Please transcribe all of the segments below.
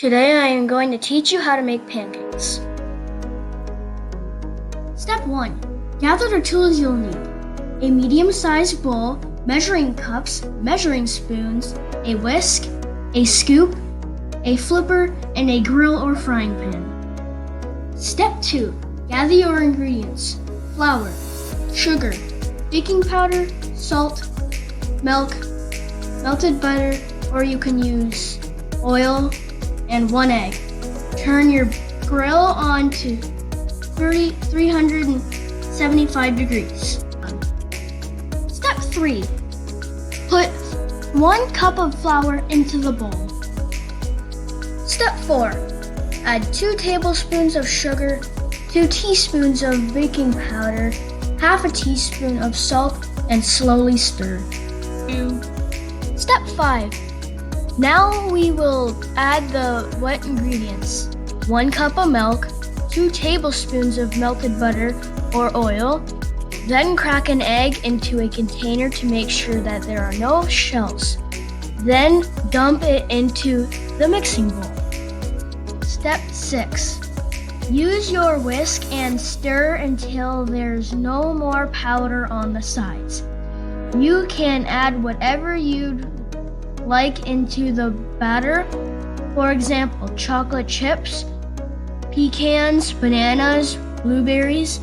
Today I am going to teach you how to make pancakes. Step 1. Gather the tools you'll need. A medium-sized bowl, measuring cups, measuring spoons, a whisk, a scoop, a flipper, and a grill or frying pan. Step 2. Gather your ingredients. Flour, sugar, baking powder, salt, milk, melted butter, or you can use oil, and 1 egg. Turn your grill on to 375 degrees. Step 3. Put 1 cup of flour into the bowl. Step 4. Add 2 tablespoons of sugar, 2 teaspoons of baking powder, half a teaspoon of salt, and slowly stir. Step 5. Now we will add the wet ingredients. 1 cup of milk, 2 tablespoons of melted butter or oil, then crack an egg into a container to make sure that there are no shells. Then dump it into the mixing bowl. Step 6. Use your whisk and stir until there's no more powder on the sides. You can add whatever you'd like into the batter. For example, chocolate chips, pecans, bananas, blueberries,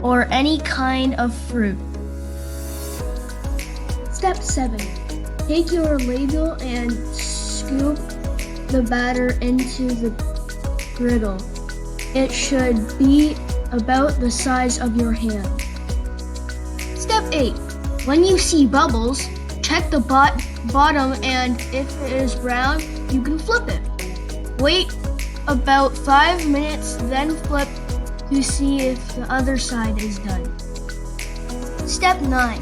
or any kind of fruit. Step 7. Take your ladle and scoop the batter into the griddle. It should be about the size of your hand. Step 8. When you see bubbles, check the bottom, and if it is brown, you can flip it. Wait about 5 minutes, then flip to see if the other side is done. Step 9.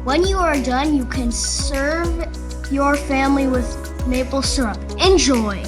When you are done, you can serve your family with maple syrup. Enjoy!